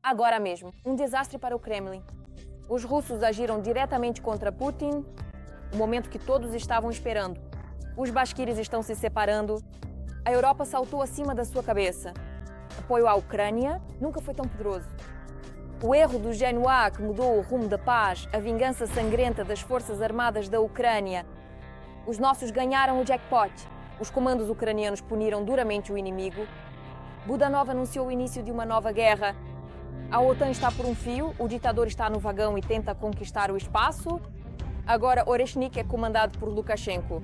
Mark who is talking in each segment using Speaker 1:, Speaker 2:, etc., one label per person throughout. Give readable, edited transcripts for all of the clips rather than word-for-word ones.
Speaker 1: agora mesmo. Um desastre para o Kremlin. Os russos agiram diretamente contra Putin, o momento que todos estavam esperando. Os basquires estão se separando. A Europa saltou acima da sua cabeça. Apoio à Ucrânia nunca foi tão poderoso. O erro do Genoa, que mudou o rumo da paz, a vingança sangrenta das forças armadas da Ucrânia. Os nossos ganharam o jackpot. Os comandos ucranianos puniram duramente o inimigo. Budanov anunciou o início de uma nova guerra. A OTAN está por um fio, o ditador está no vagão e tenta conquistar o espaço. Agora Oreshnik é comandado por Lukashenko.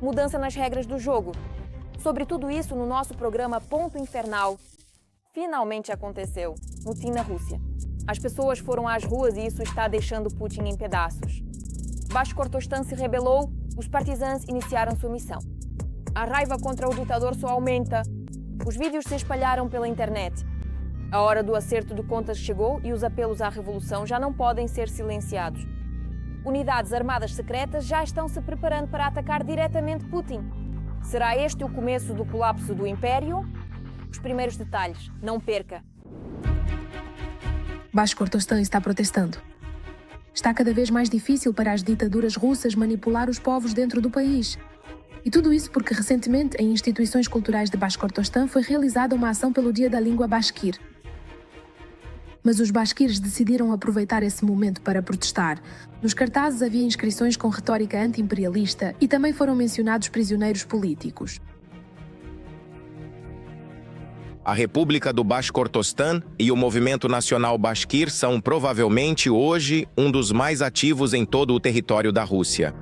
Speaker 1: Mudança nas regras do jogo. Sobre tudo isso no nosso programa Ponto Infernal. Finalmente aconteceu. Motim na Rússia. As pessoas foram às ruas e isso está deixando Putin em pedaços. Bashkortostan se rebelou, os partisãs iniciaram sua missão. A raiva contra o ditador só aumenta. Os vídeos se espalharam pela internet. A hora do acerto de contas chegou e os apelos à revolução já não podem ser silenciados. Unidades armadas secretas já estão se preparando para atacar diretamente Putin. Será este o começo do colapso do Império? Os primeiros detalhes, não perca.
Speaker 2: Bashkortostan está protestando. Está cada vez mais difícil para as ditaduras russas manipular os povos dentro do país. E tudo isso porque recentemente em instituições culturais de Bashkortostan foi realizada uma ação pelo Dia da Língua Bashkir. Mas os basquires decidiram aproveitar esse momento para protestar. Nos cartazes havia inscrições com retórica anti-imperialista e também foram mencionados prisioneiros políticos.
Speaker 3: A República do Bashkortostan e o Movimento Nacional Bashkir são provavelmente hoje um dos mais ativos em todo o território da Rússia.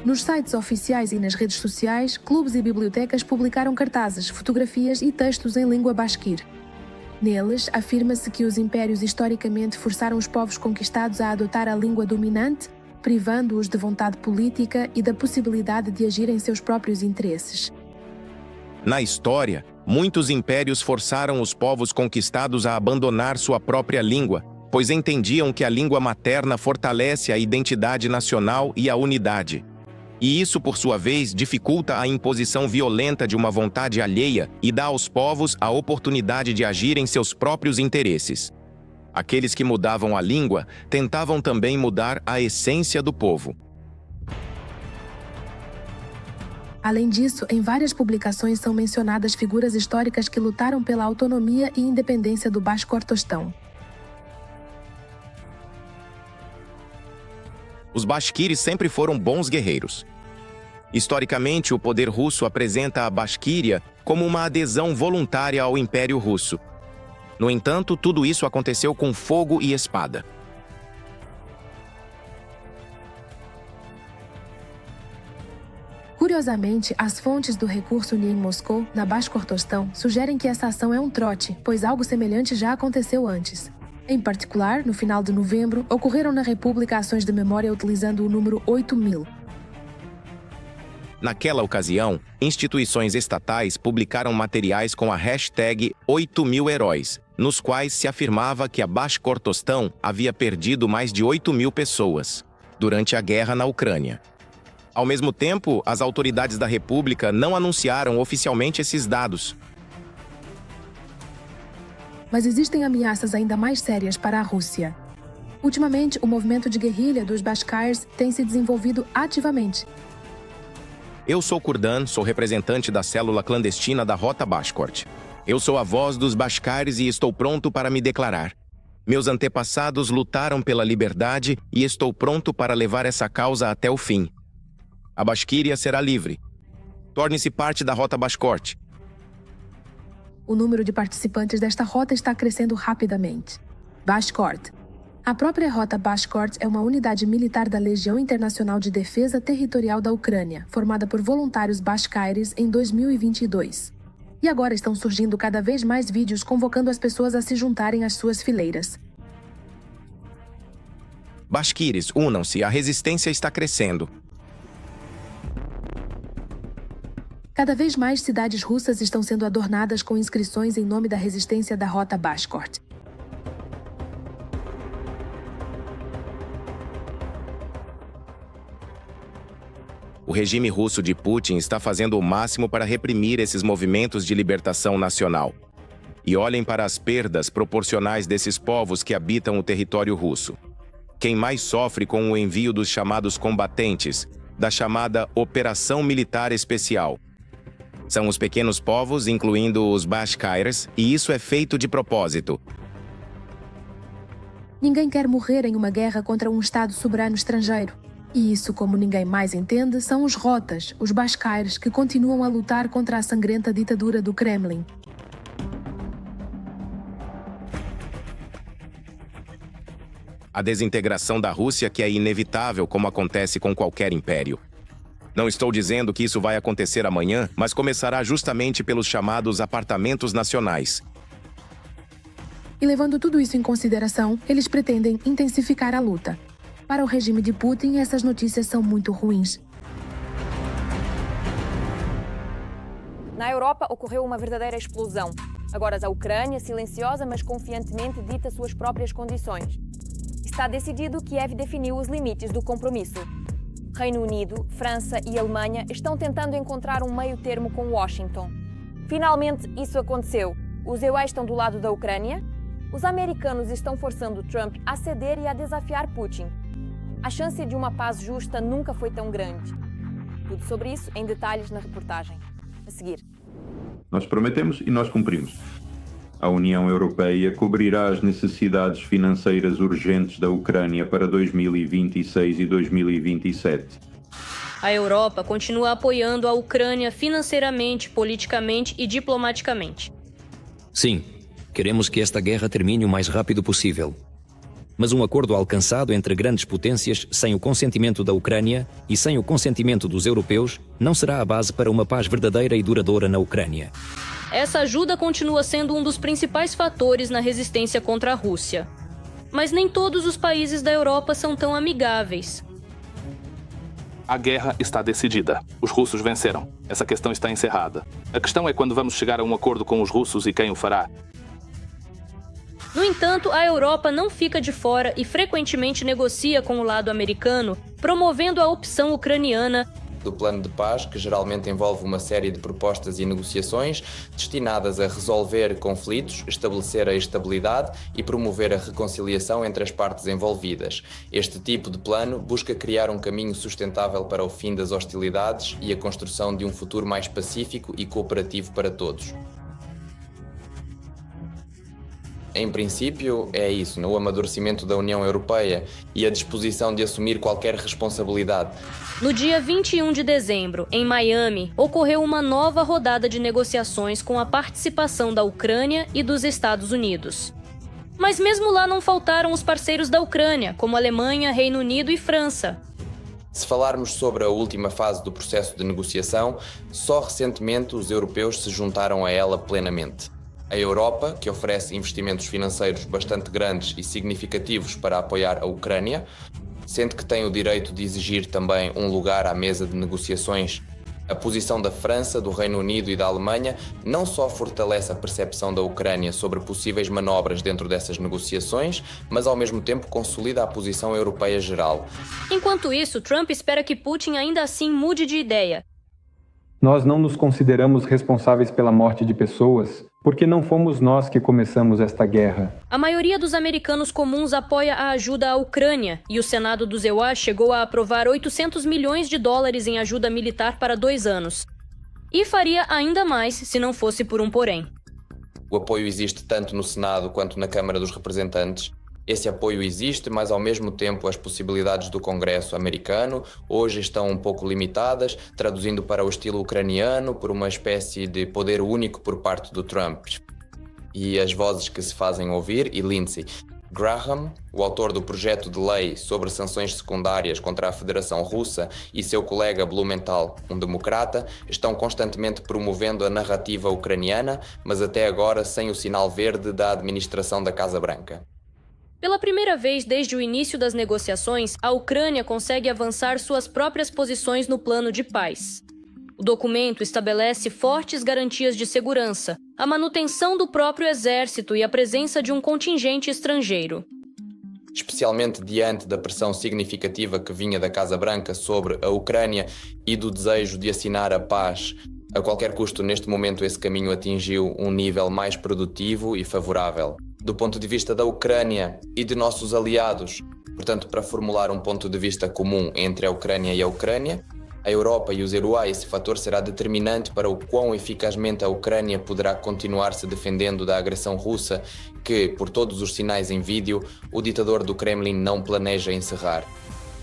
Speaker 2: Nos sites oficiais e nas redes sociais, clubes e bibliotecas publicaram cartazes, fotografias e textos em língua bashkir. Neles, afirma-se que os impérios historicamente forçaram os povos conquistados a adotar a língua dominante, privando-os de vontade política e da possibilidade de agir em seus próprios interesses.
Speaker 3: Na história, muitos impérios forçaram os povos conquistados a abandonar sua própria língua, pois entendiam que a língua materna fortalece a identidade nacional e a unidade. E isso, por sua vez, dificulta a imposição violenta de uma vontade alheia e dá aos povos a oportunidade de agir em seus próprios interesses. Aqueles que mudavam a língua tentavam também mudar a essência do povo.
Speaker 2: Além disso, em várias publicações são mencionadas figuras históricas que lutaram pela autonomia e independência do Bashkortostan.
Speaker 3: Os bashkires sempre foram bons guerreiros. Historicamente, o poder russo apresenta a Bashquíria como uma adesão voluntária ao Império Russo. No entanto, tudo isso aconteceu com fogo e espada.
Speaker 2: Curiosamente, as fontes do recurso em Moscou, na Bashkortostan, sugerem que essa ação é um trote, pois algo semelhante já aconteceu antes. Em particular, no final de novembro, ocorreram na República ações de memória utilizando o número 8000.
Speaker 3: Naquela ocasião, instituições estatais publicaram materiais com a hashtag 8000 heróis, nos quais se afirmava que a Bashkortostan havia perdido mais de 8.000 pessoas durante a guerra na Ucrânia. Ao mesmo tempo, as autoridades da República não anunciaram oficialmente esses dados.
Speaker 2: Mas existem ameaças ainda mais sérias para a Rússia. Ultimamente, o movimento de guerrilha dos Bashkirs tem se desenvolvido ativamente.
Speaker 3: Eu sou Kurdan, sou representante da célula clandestina da Rota Bashkort. Eu sou a voz dos Bashkirs e estou pronto para me declarar. Meus antepassados lutaram pela liberdade e estou pronto para levar essa causa até o fim. A Bashquíria será livre. Torne-se parte da Rota Bashkort.
Speaker 2: O número de participantes desta rota está crescendo rapidamente. Bashkort. A própria Rota Bashkort é uma unidade militar da Legião Internacional de Defesa Territorial da Ucrânia, formada por voluntários bashkiris em 2022. E agora estão surgindo cada vez mais vídeos convocando as pessoas a se juntarem às suas fileiras.
Speaker 3: Bashkiris, unam-se, a resistência está crescendo.
Speaker 2: Cada vez mais cidades russas estão sendo adornadas com inscrições em nome da resistência da Rota Bashkort.
Speaker 3: O regime russo de Putin está fazendo o máximo para reprimir esses movimentos de libertação nacional. E olhem para as perdas proporcionais desses povos que habitam o território russo. Quem mais sofre com o envio dos chamados combatentes, da chamada Operação Militar Especial, são os pequenos povos, incluindo os Bashkirs, e isso é feito de propósito.
Speaker 2: Ninguém quer morrer em uma guerra contra um Estado soberano estrangeiro. E isso, como ninguém mais entende, são os Rotas, os Bashkirs, que continuam a lutar contra a sangrenta ditadura do Kremlin.
Speaker 3: A desintegração da Rússia, que é inevitável, como acontece com qualquer império. Não estou dizendo que isso vai acontecer amanhã, mas começará justamente pelos chamados apartamentos nacionais.
Speaker 2: E levando tudo isso em consideração, eles pretendem intensificar a luta. Para o regime de Putin, essas notícias são muito ruins.
Speaker 1: Na Europa ocorreu uma verdadeira explosão. Agora a Ucrânia, silenciosa mas confiantemente, dita suas próprias condições. Está decidido que Kiev definiu os limites do compromisso. Reino Unido, França e Alemanha estão tentando encontrar um meio-termo com Washington. Finalmente, isso aconteceu. Os EUA estão do lado da Ucrânia. Os americanos estão forçando Trump a ceder e a desafiar Putin. A chance de uma paz justa nunca foi tão grande. Tudo sobre isso em detalhes na reportagem. A seguir.
Speaker 4: Nós prometemos e nós cumprimos. A União Europeia cobrirá as necessidades financeiras urgentes da Ucrânia para 2026 e 2027.
Speaker 5: A Europa continua apoiando a Ucrânia financeiramente, politicamente e diplomaticamente.
Speaker 6: Sim, queremos que esta guerra termine o mais rápido possível. Mas um acordo alcançado entre grandes potências sem o consentimento da Ucrânia e sem o consentimento dos europeus não será a base para uma paz verdadeira e duradoura na Ucrânia.
Speaker 5: Essa ajuda continua sendo um dos principais fatores na resistência contra a Rússia. Mas nem todos os países da Europa são tão amigáveis.
Speaker 7: A guerra está decidida. Os russos venceram. Essa questão está encerrada. A questão é quando vamos chegar a um acordo com os russos e quem o fará.
Speaker 5: No entanto, a Europa não fica de fora e frequentemente negocia com o lado americano, promovendo a opção ucraniana
Speaker 8: do plano de paz, que geralmente envolve uma série de propostas e negociações destinadas a resolver conflitos, estabelecer a estabilidade e promover a reconciliação entre as partes envolvidas. Este tipo de plano busca criar um caminho sustentável para o fim das hostilidades e a construção de um futuro mais pacífico e cooperativo para todos. Em princípio, é isso, no amadurecimento da União Europeia e a disposição de assumir qualquer responsabilidade.
Speaker 5: No dia 21 de dezembro, em Miami, ocorreu uma nova rodada de negociações com a participação da Ucrânia e dos Estados Unidos. Mas mesmo lá não faltaram os parceiros da Ucrânia, como Alemanha, Reino Unido e França.
Speaker 8: Se falarmos sobre a última fase do processo de negociação, só recentemente os europeus se juntaram a ela plenamente. A Europa, que oferece investimentos financeiros bastante grandes e significativos para apoiar a Ucrânia, sendo que tem o direito de exigir também um lugar à mesa de negociações. A posição da França, do Reino Unido e da Alemanha não só fortalece a percepção da Ucrânia sobre possíveis manobras dentro dessas negociações, mas ao mesmo tempo consolida a posição europeia geral.
Speaker 5: Enquanto isso, Trump espera que Putin ainda assim mude de ideia.
Speaker 9: Nós não nos consideramos responsáveis pela morte de pessoas, porque não fomos nós que começamos esta guerra.
Speaker 5: A maioria dos americanos comuns apoia a ajuda à Ucrânia, e o Senado dos EUA chegou a aprovar 800 milhões de dólares em ajuda militar para 2 anos. E faria ainda mais se não fosse por um porém.
Speaker 8: O apoio existe tanto no Senado quanto na Câmara dos Representantes. Esse apoio existe, mas ao mesmo tempo as possibilidades do Congresso americano hoje estão um pouco limitadas, traduzindo para o estilo ucraniano por uma espécie de poder único por parte do Trump. E as vozes que se fazem ouvir, e Lindsey Graham, o autor do projeto de lei sobre sanções secundárias contra a Federação Russa, e seu colega Blumenthal, um democrata, estão constantemente promovendo a narrativa ucraniana, mas até agora sem o sinal verde da administração da Casa Branca.
Speaker 5: Pela primeira vez desde o início das negociações, a Ucrânia consegue avançar suas próprias posições no plano de paz. O documento estabelece fortes garantias de segurança, a manutenção do próprio exército e a presença de um contingente estrangeiro.
Speaker 8: especialmente diante da pressão significativa que vinha da Casa Branca sobre a Ucrânia e do desejo de assinar a paz. A qualquer custo, neste momento, esse caminho atingiu um nível mais produtivo e favorável. Do ponto de vista da Ucrânia e de nossos aliados, portanto, para formular um ponto de vista comum entre a Ucrânia e a Ucrânia, a Europa e os EUA, esse fator será determinante para o quão eficazmente a Ucrânia poderá continuar se defendendo da agressão russa que, por todos os sinais em vídeo, o ditador do Kremlin não planeja encerrar.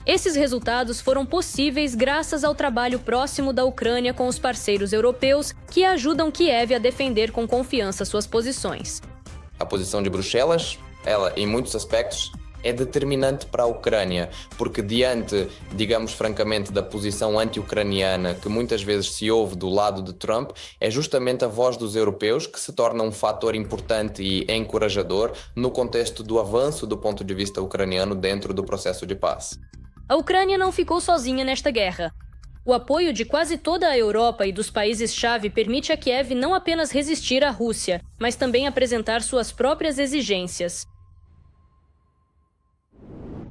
Speaker 5: Esses resultados foram possíveis graças ao trabalho próximo da Ucrânia com os parceiros europeus que ajudam Kiev a defender com confiança suas posições.
Speaker 8: A posição de Bruxelas, ela, em muitos aspectos, é determinante para a Ucrânia, porque diante, digamos francamente, da posição anti-ucraniana que muitas vezes se ouve do lado de Trump, é justamente a voz dos europeus que se torna um fator importante e encorajador no contexto do avanço do ponto de vista ucraniano dentro do processo de paz.
Speaker 5: A Ucrânia não ficou sozinha nesta guerra. O apoio de quase toda a Europa e dos países-chave permite a Kiev não apenas resistir à Rússia, mas também apresentar suas próprias exigências.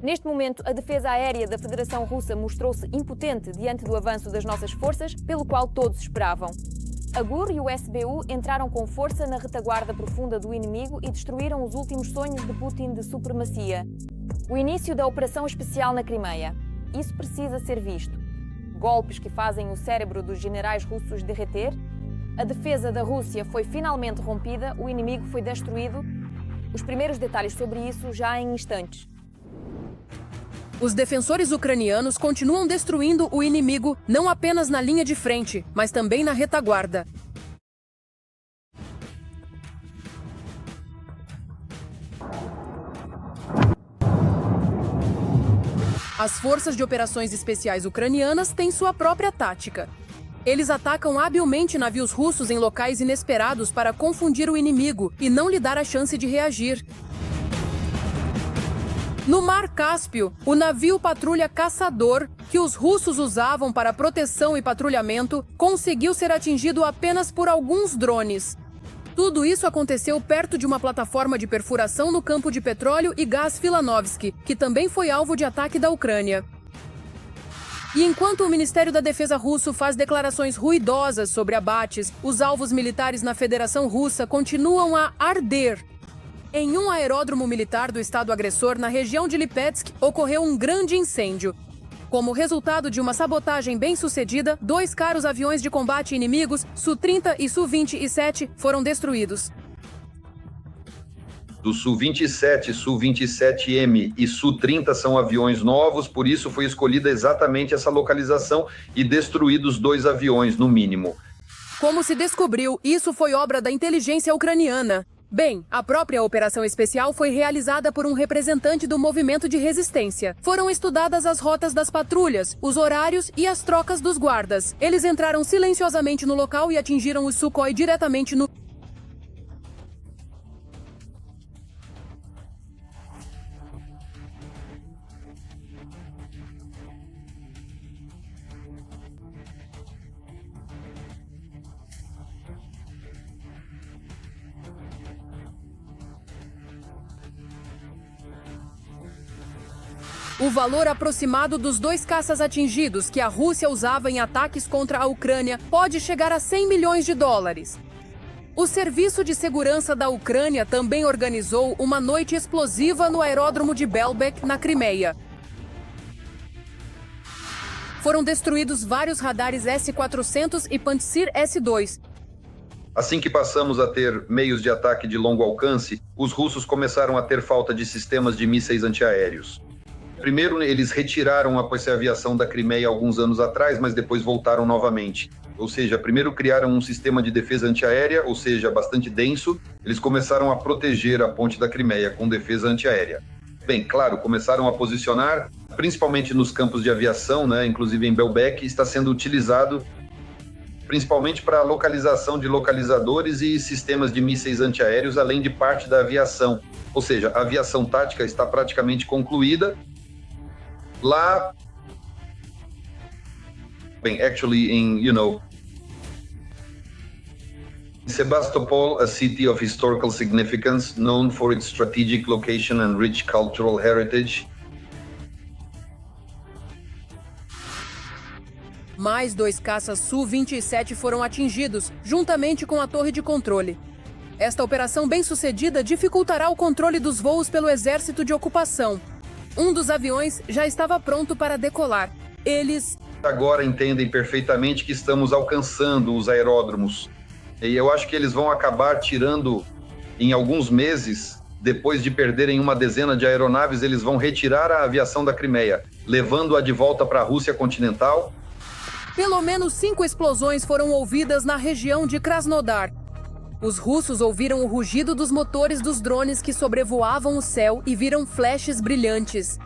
Speaker 1: Neste momento, a defesa aérea da Federação Russa mostrou-se impotente diante do avanço das nossas forças, pelo qual todos esperavam. A GUR e o SBU entraram com força na retaguarda profunda do inimigo e destruíram os últimos sonhos de Putin de supremacia. O início da operação especial na Crimeia. Isso precisa ser visto. Golpes que fazem o cérebro dos generais russos derreter. A defesa da Rússia foi finalmente rompida, o inimigo foi destruído. Os primeiros detalhes sobre isso já em instantes.
Speaker 10: Os defensores ucranianos continuam destruindo o inimigo não apenas na linha de frente, mas também na retaguarda. As forças de operações especiais ucranianas têm sua própria tática. Eles atacam habilmente navios russos em locais inesperados para confundir o inimigo e não lhe dar a chance de reagir. No Mar Cáspio, o navio patrulha Caçador, que os russos usavam para proteção e patrulhamento, conseguiu ser atingido apenas por alguns drones. Tudo isso aconteceu perto de uma plataforma de perfuração no campo de petróleo e gás Filanovsky, que também foi alvo de ataque da Ucrânia. E enquanto o Ministério da Defesa russo faz declarações ruidosas sobre abates, os alvos militares na Federação Russa continuam a arder. Em um aeródromo militar do estado agressor, na região de Lipetsk, ocorreu um grande incêndio. Como resultado de uma sabotagem bem-sucedida, 2 caros aviões de combate inimigos, Su-30 e Su-27, foram destruídos.
Speaker 11: Do Su-27, Su-27M e Su-30 são aviões novos, por isso foi escolhida exatamente essa localização e destruídos 2 aviões, no mínimo.
Speaker 10: Como se descobriu, isso foi obra da inteligência ucraniana. Bem, a própria operação especial foi realizada por um representante do movimento de resistência. Foram estudadas as rotas das patrulhas, os horários e as trocas dos guardas. Eles entraram silenciosamente no local e atingiram o Sukhoi diretamente no... O valor aproximado dos 2 caças atingidos que a Rússia usava em ataques contra a Ucrânia pode chegar a 100 milhões de dólares. O Serviço de Segurança da Ucrânia também organizou uma noite explosiva no aeródromo de Belbek, na Crimeia. Foram destruídos vários radares S-400 e Pantsir S-2.
Speaker 11: Assim que passamos a ter meios de ataque de longo alcance, os russos começaram a ter falta de sistemas de mísseis antiaéreos. Primeiro, eles retiraram a aviação da Crimeia alguns anos atrás, mas depois voltaram novamente. Ou seja, primeiro criaram um sistema de defesa antiaérea, ou seja, bastante denso. Eles começaram a proteger a ponte da Crimeia com defesa antiaérea. Bem, claro, começaram a posicionar, principalmente nos campos de aviação, né, inclusive em Belbek, está sendo utilizado principalmente para a localização de localizadores e sistemas de mísseis antiaéreos, além de parte da aviação. Ou seja, a aviação tática está praticamente concluída. Lá, bem, actually, Sebastopol, a city of historical significance, known for its strategic location and rich cultural heritage.
Speaker 10: Mais 2 caças Su-27 foram atingidos, juntamente com a torre de controle. Esta operação bem-sucedida dificultará o controle dos voos pelo exército de ocupação. Um dos aviões já estava pronto para decolar. Eles
Speaker 11: agora entendem perfeitamente que estamos alcançando os aeródromos. E eu acho que eles vão acabar tirando, em alguns meses, depois de perderem uma dezena de aeronaves, eles vão retirar a aviação da Crimeia, levando-a de volta para a Rússia continental.
Speaker 10: Pelo menos 5 explosões foram ouvidas na região de Krasnodar. Os russos ouviram o rugido dos motores dos drones que sobrevoavam o céu e viram flashes brilhantes.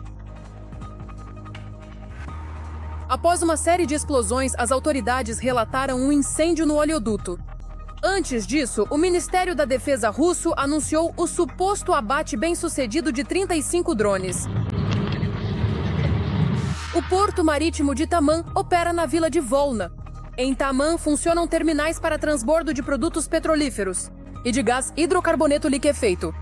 Speaker 10: Após uma série de explosões, as autoridades relataram um incêndio no oleoduto. Antes disso, o Ministério da Defesa russo anunciou o suposto abate bem-sucedido de 35 drones. O porto marítimo de Taman opera na vila de Volna. Em Taman funcionam terminais para transbordo de produtos petrolíferos e de gás hidrocarboneto liquefeito.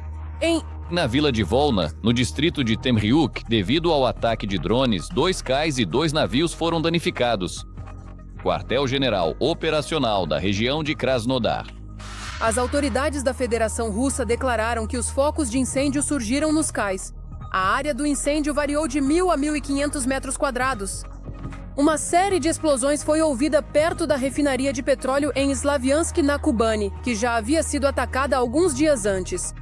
Speaker 12: Na vila de Volna, no distrito de Temryuk, devido ao ataque de drones, 2 cais e 2 navios foram danificados. Quartel-General Operacional da região de Krasnodar.
Speaker 10: As autoridades da Federação Russa declararam que os focos de incêndio surgiram nos cais. A área do incêndio variou de 1.000 a 1.500 metros quadrados. Uma série de explosões foi ouvida perto da refinaria de petróleo em Slaviansk, na Kubani, que já havia sido atacada alguns dias antes.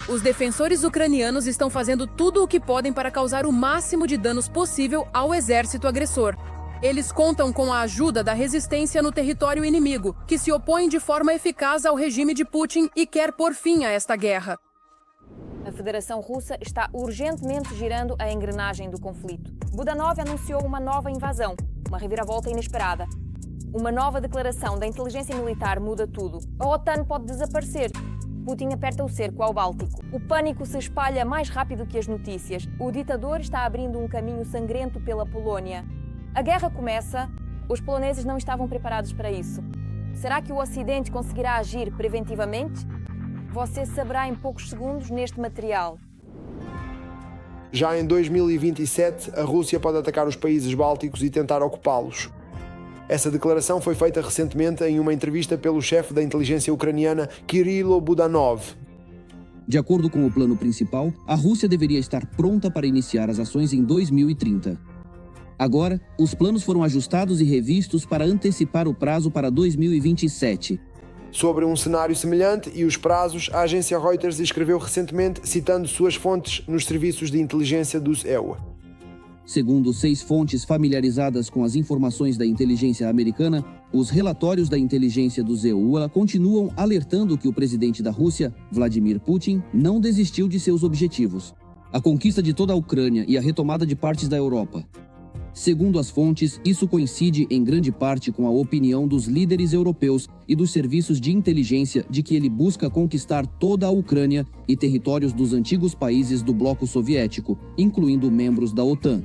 Speaker 10: Os defensores ucranianos estão fazendo tudo o que podem para causar o máximo de danos possível ao exército agressor. Eles contam com a ajuda da resistência no território inimigo, que se opõe de forma eficaz ao regime de Putin e quer pôr fim a esta guerra.
Speaker 1: A Federação Russa está urgentemente girando a engrenagem do conflito. Budanov anunciou uma nova invasão, uma reviravolta inesperada. Uma nova declaração da inteligência militar muda tudo. A OTAN pode desaparecer. Putin aperta o cerco ao Báltico. O pânico se espalha mais rápido que as notícias. O ditador está abrindo um caminho sangrento pela Polónia. A guerra começa. Os poloneses não estavam preparados para isso. Será que o Ocidente conseguirá agir preventivamente? Você saberá em poucos segundos neste material.
Speaker 13: Já em 2027, a Rússia pode atacar os países bálticos e tentar ocupá-los. Essa declaração foi feita recentemente em uma entrevista pelo chefe da inteligência ucraniana, Kirilo Budanov.
Speaker 14: De acordo com o plano principal, a Rússia deveria estar pronta para iniciar as ações em 2030. Agora, os planos foram ajustados e revistos para antecipar o prazo para 2027.
Speaker 13: Sobre um cenário semelhante e os prazos, a agência Reuters escreveu recentemente, citando suas fontes nos serviços de inteligência dos EUA.
Speaker 14: Segundo 6 fontes familiarizadas com as informações da inteligência americana, os relatórios da inteligência do EUA continuam alertando que o presidente da Rússia, Vladimir Putin, não desistiu de seus objetivos: a conquista de toda a Ucrânia e a retomada de partes da Europa. Segundo as fontes, isso coincide em grande parte com a opinião dos líderes europeus e dos serviços de inteligência de que ele busca conquistar toda a Ucrânia e territórios dos antigos países do bloco soviético, incluindo membros da OTAN.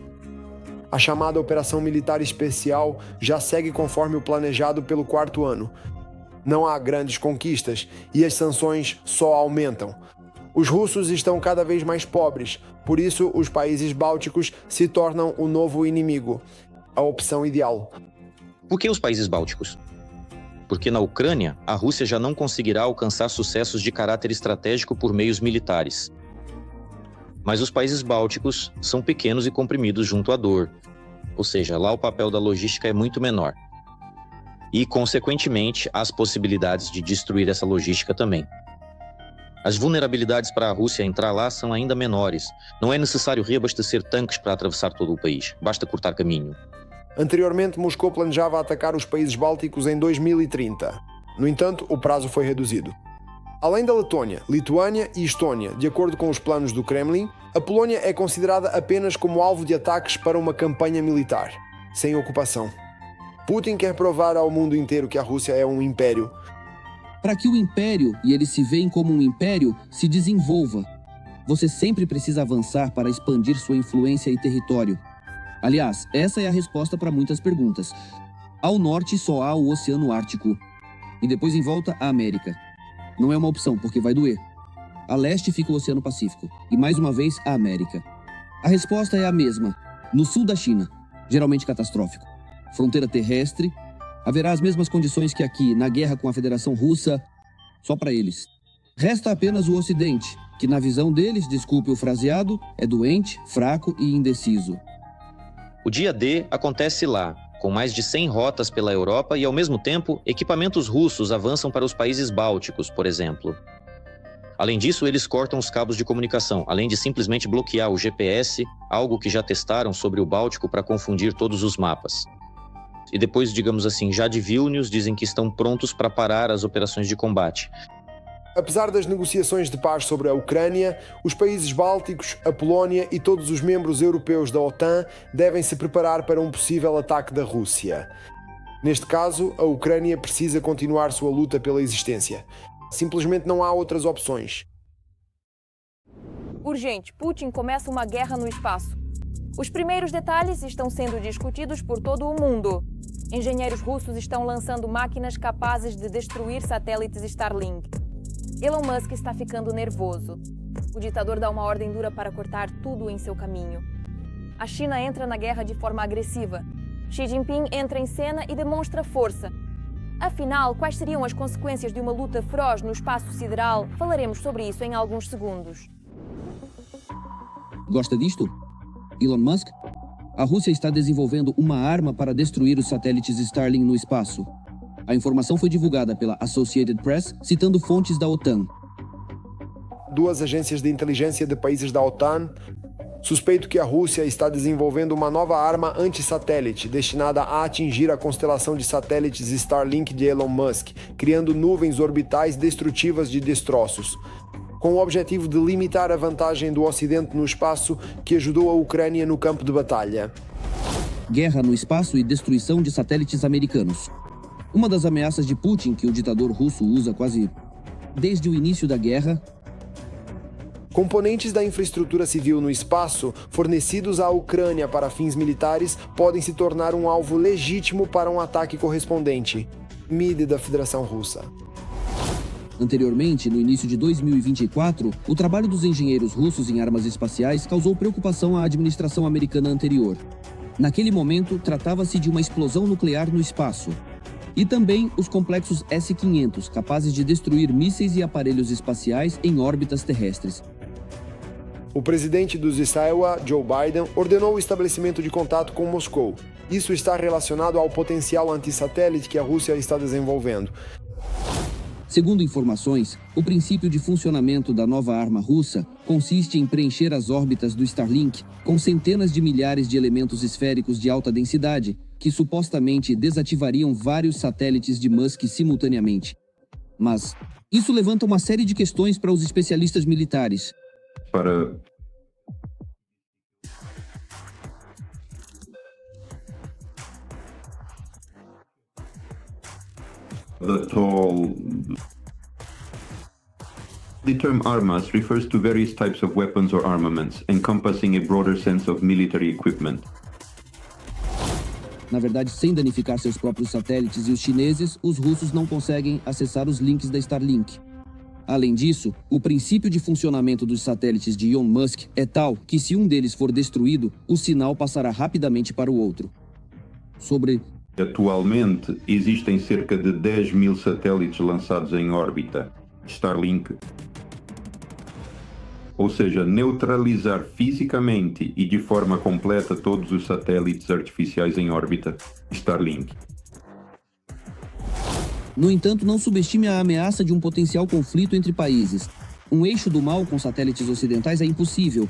Speaker 13: A chamada Operação Militar Especial já segue conforme o planejado pelo 4º ano. Não há grandes conquistas e as sanções só aumentam. Os russos estão cada vez mais pobres, por isso os países bálticos se tornam o novo inimigo, a opção ideal.
Speaker 15: Por que os países bálticos? Porque na Ucrânia, a Rússia já não conseguirá alcançar sucessos de caráter estratégico por meios militares. Mas os países bálticos são pequenos e comprimidos junto à dor, ou seja, lá o papel da logística é muito menor. E, consequentemente, há as possibilidades de destruir essa logística também. As vulnerabilidades para a Rússia entrar lá são ainda menores. Não é necessário reabastecer tanques para atravessar todo o país. Basta cortar caminho.
Speaker 13: Anteriormente, Moscou planejava atacar os países bálticos em 2030. No entanto, o prazo foi reduzido. Além da Letônia, Lituânia e Estônia, de acordo com os planos do Kremlin, a Polónia é considerada apenas como alvo de ataques para uma campanha militar, sem ocupação. Putin quer provar ao mundo inteiro que a Rússia é um império.
Speaker 14: Para que o império, e eles se veem como um império, se desenvolva, você sempre precisa avançar para expandir sua influência e território. Aliás, essa é a resposta para muitas perguntas. Ao norte só há o Oceano Ártico. E depois em volta a América. Não é uma opção, porque vai doer. A leste fica o Oceano Pacífico. E mais uma vez a América. A resposta é a mesma. No sul da China, geralmente catastrófico. Fronteira terrestre. Haverá as mesmas condições que aqui, na guerra com a Federação Russa, só para eles. Resta apenas o Ocidente, que na visão deles, desculpe o fraseado, é doente, fraco e indeciso.
Speaker 15: O dia D acontece lá, com mais de 100 rotas pela Europa e, ao mesmo tempo, equipamentos russos avançam para os países bálticos, por exemplo. Além disso, eles cortam os cabos de comunicação, além de simplesmente bloquear o GPS, algo que já testaram sobre o Báltico para confundir todos os mapas. E depois, digamos assim, já de Vilnius, dizem que estão prontos para parar as operações de combate.
Speaker 13: Apesar das negociações de paz sobre a Ucrânia, os países bálticos, a Polónia e todos os membros europeus da OTAN devem se preparar para um possível ataque da Rússia. Neste caso, a Ucrânia precisa continuar sua luta pela existência. Simplesmente não há outras opções.
Speaker 1: Urgente, Putin começa uma guerra no espaço. Os primeiros detalhes estão sendo discutidos por todo o mundo. Engenheiros russos estão lançando máquinas capazes de destruir satélites Starlink. Elon Musk está ficando nervoso. O ditador dá uma ordem dura para cortar tudo em seu caminho. A China entra na guerra de forma agressiva. Xi Jinping entra em cena e demonstra força. Afinal, quais seriam as consequências de uma luta feroz no espaço sideral? Falaremos sobre isso em alguns segundos.
Speaker 14: Gosta disto? Elon Musk? A Rússia está desenvolvendo uma arma para destruir os satélites Starlink no espaço. A informação foi divulgada pela Associated Press, citando fontes da OTAN.
Speaker 13: Duas agências de inteligência de países da OTAN suspeitam que a Rússia está desenvolvendo uma nova arma anti-satélite destinada a atingir a constelação de satélites Starlink de Elon Musk, criando nuvens orbitais destrutivas de destroços, com o objetivo de limitar a vantagem do Ocidente no espaço que ajudou a Ucrânia no campo de batalha.
Speaker 14: Guerra no espaço e destruição de satélites americanos. Uma das ameaças de Putin, que o ditador russo usa quase desde o início da guerra.
Speaker 13: Componentes da infraestrutura civil no espaço, fornecidos à Ucrânia para fins militares, podem se tornar um alvo legítimo para um ataque correspondente. MID da Federação Russa.
Speaker 14: Anteriormente, no início de 2024, o trabalho dos engenheiros russos em armas espaciais causou preocupação à administração americana anterior. Naquele momento, tratava-se de uma explosão nuclear no espaço. E também os complexos S-500, capazes de destruir mísseis e aparelhos espaciais em órbitas terrestres.
Speaker 13: O presidente dos Iowa, Joe Biden, ordenou o estabelecimento de contato com Moscou. Isso está relacionado ao potencial antissatélite que a Rússia está desenvolvendo.
Speaker 14: Segundo informações, o princípio de funcionamento da nova arma russa consiste em preencher as órbitas do Starlink com centenas de milhares de elementos esféricos de alta densidade, que supostamente desativariam vários satélites de Musk simultaneamente. Mas isso levanta uma série de questões para os especialistas militares.
Speaker 4: The term armas refers to various types of weapons or armaments, encompassing a broader sense of military equipment.
Speaker 14: Na verdade, sem danificar seus próprios satélites e os chineses, os russos não conseguem acessar os links da Starlink. Além disso, o princípio de funcionamento dos satélites de Elon Musk é tal que, se um deles for destruído, o sinal passará rapidamente para o outro.
Speaker 4: Atualmente, existem cerca de 10 mil satélites lançados em órbita Starlink. Ou seja, neutralizar fisicamente e de forma completa todos os satélites artificiais em órbita Starlink.
Speaker 14: No entanto, não subestime a ameaça de um potencial conflito entre países. Um eixo do mal com satélites ocidentais é impossível.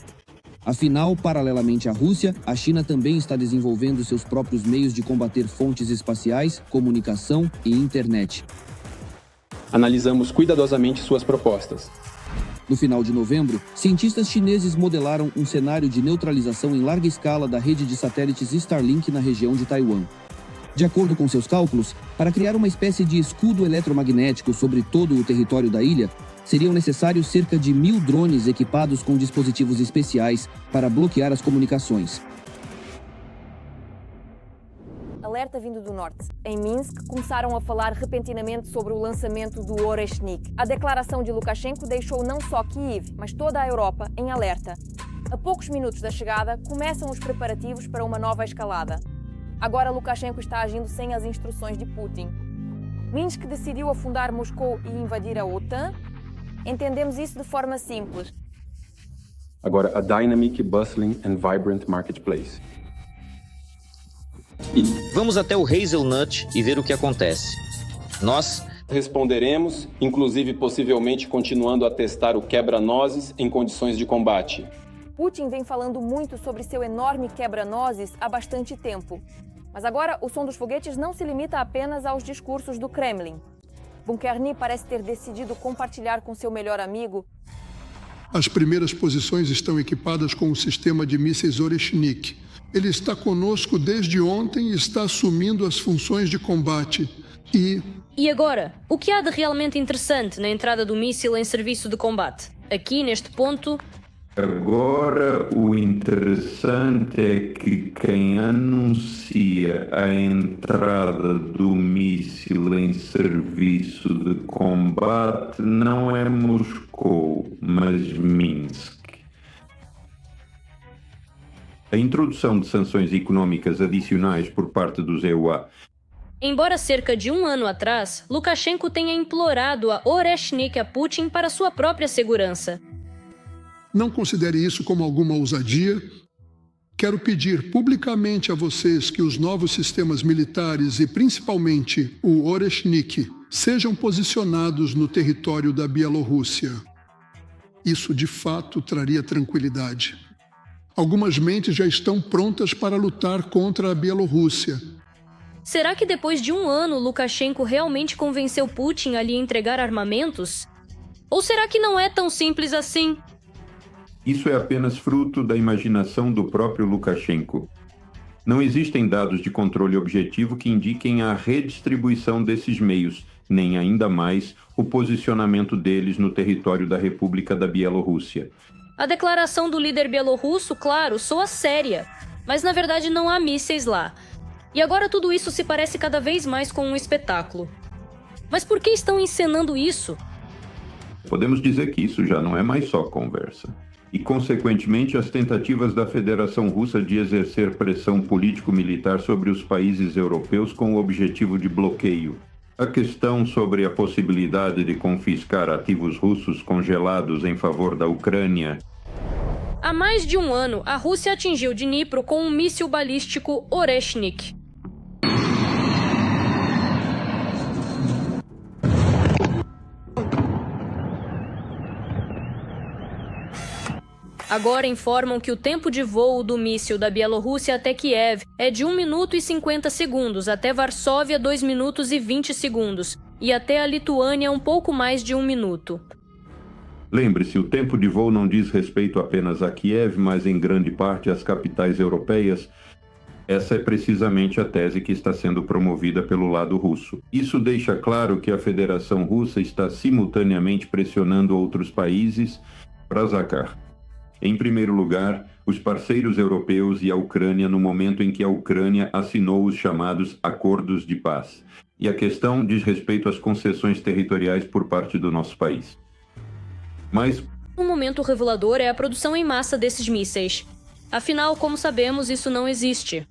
Speaker 14: Afinal, paralelamente à Rússia, a China também está desenvolvendo seus próprios meios de combater fontes espaciais, comunicação e internet.
Speaker 9: Analisamos cuidadosamente suas propostas.
Speaker 14: No final de novembro, cientistas chineses modelaram um cenário de neutralização em larga escala da rede de satélites Starlink na região de Taiwan. De acordo com seus cálculos, para criar uma espécie de escudo eletromagnético sobre todo o território da ilha, seriam necessários cerca de 1.000 drones equipados com dispositivos especiais para bloquear as comunicações.
Speaker 1: Alerta vindo do norte. Em Minsk, começaram a falar repentinamente sobre o lançamento do Oreshnik. A declaração de Lukashenko deixou não só Kiev, mas toda a Europa em alerta. A poucos minutos da chegada, começam os preparativos para uma nova escalada. Agora Lukashenko está agindo sem as instruções de Putin. Minsk decidiu afundar Moscou e invadir a OTAN? Entendemos isso de forma simples.
Speaker 9: Agora, a dynamic, bustling and vibrant marketplace.
Speaker 15: Vamos até o Hazelnut e ver o que acontece. Nós
Speaker 9: responderemos, inclusive possivelmente continuando a testar o quebra-nozes em condições de combate.
Speaker 1: Putin vem falando muito sobre seu enorme quebra-nozes há bastante tempo. Mas agora o som dos foguetes não se limita apenas aos discursos do Kremlin. Bunkerny parece ter decidido compartilhar com seu melhor amigo.
Speaker 16: As primeiras posições estão equipadas com o sistema de mísseis Oreshnik. Ele está conosco desde ontem e está assumindo as funções de combate.
Speaker 5: E agora, o que há de realmente interessante na entrada do míssil em serviço de combate? Aqui, neste ponto...
Speaker 4: Agora, o interessante é que quem anuncia a entrada do míssil em serviço de combate não é Moscou, mas Minsk. A introdução de sanções econômicas adicionais por parte dos EUA.
Speaker 5: Embora cerca de um ano atrás, Lukashenko tenha implorado a Oreshnik a Putin para sua própria segurança.
Speaker 16: Não considere isso como alguma ousadia. Quero pedir publicamente a vocês que os novos sistemas militares e principalmente o Oreshnik sejam posicionados no território da Bielorrússia. Isso de fato traria tranquilidade. Algumas mentes já estão prontas para lutar contra a Bielorrússia.
Speaker 5: Será que depois de um ano Lukashenko realmente convenceu Putin a lhe entregar armamentos? Ou será que não é tão simples assim?
Speaker 4: Isso é apenas fruto da imaginação do próprio Lukashenko. Não existem dados de controle objetivo que indiquem a redistribuição desses meios, nem ainda mais o posicionamento deles no território da República da Bielorrússia.
Speaker 5: A declaração do líder bielorrusso, claro, soa séria, mas na verdade não há mísseis lá. E agora tudo isso se parece cada vez mais com um espetáculo. Mas por que estão encenando isso?
Speaker 4: Podemos dizer que isso já não é mais só conversa. E, consequentemente, as tentativas da Federação Russa de exercer pressão político-militar sobre os países europeus com o objetivo de bloqueio. A questão sobre a possibilidade de confiscar ativos russos congelados em favor da Ucrânia.
Speaker 5: Há mais de um ano, a Rússia atingiu Dnipro com um míssil balístico Oreshnik. Agora informam que o tempo de voo do míssil da Bielorrússia até Kiev é de 1 minuto e 50 segundos, até Varsóvia 2 minutos e 20 segundos, e até a Lituânia um pouco mais de 1 minuto.
Speaker 4: Lembre-se, o tempo de voo não diz respeito apenas a Kiev, mas em grande parte às capitais europeias. Essa é precisamente a tese que está sendo promovida pelo lado russo. Isso deixa claro que a Federação Russa está simultaneamente pressionando outros países para atacar. Em primeiro lugar, os parceiros europeus e a Ucrânia no momento em que a Ucrânia assinou os chamados acordos de paz. E a questão diz respeito às concessões territoriais por parte do nosso país. Mas
Speaker 5: um momento revelador é a produção em massa desses mísseis. Afinal, como sabemos, isso não existe.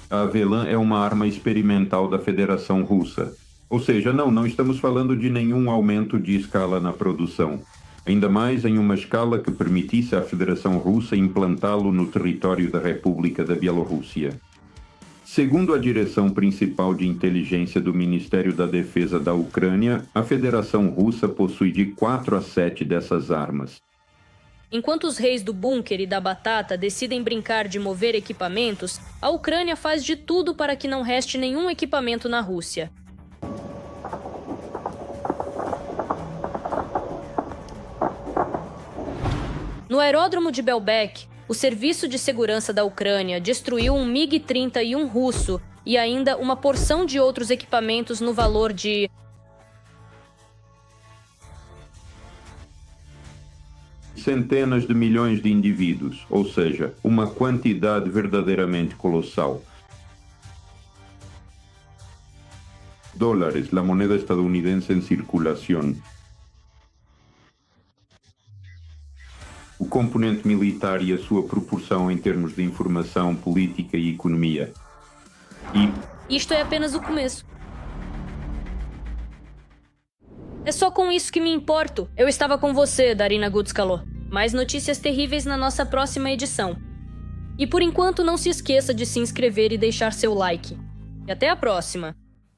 Speaker 4: A Avelã é uma arma experimental da Federação Russa. Ou seja, não estamos falando de nenhum aumento de escala na produção. Ainda mais em uma escala que permitisse à Federação Russa implantá-lo no território da República da Bielorrússia. Segundo a direção principal de inteligência do Ministério da Defesa da Ucrânia, a Federação Russa possui de 4 a 7 dessas armas.
Speaker 5: Enquanto os reis do bunker e da batata decidem brincar de mover equipamentos, a Ucrânia faz de tudo para que não reste nenhum equipamento na Rússia. No aeródromo de Belbek, o Serviço de Segurança da Ucrânia destruiu um MiG-31 russo e ainda uma porção de outros equipamentos no valor de
Speaker 4: centenas de milhões de indivíduos, ou seja, uma quantidade verdadeiramente colossal. dólares, la moneda estadounidense en circulación. O componente militar e a sua proporção em termos de informação, política e economia.
Speaker 5: Isto é apenas o começo. É só com isso que me importo. Eu estava com você, Darina Gutskalo. Mais notícias terríveis na nossa próxima edição. E por enquanto, não se esqueça de se inscrever e deixar seu like. E até a próxima!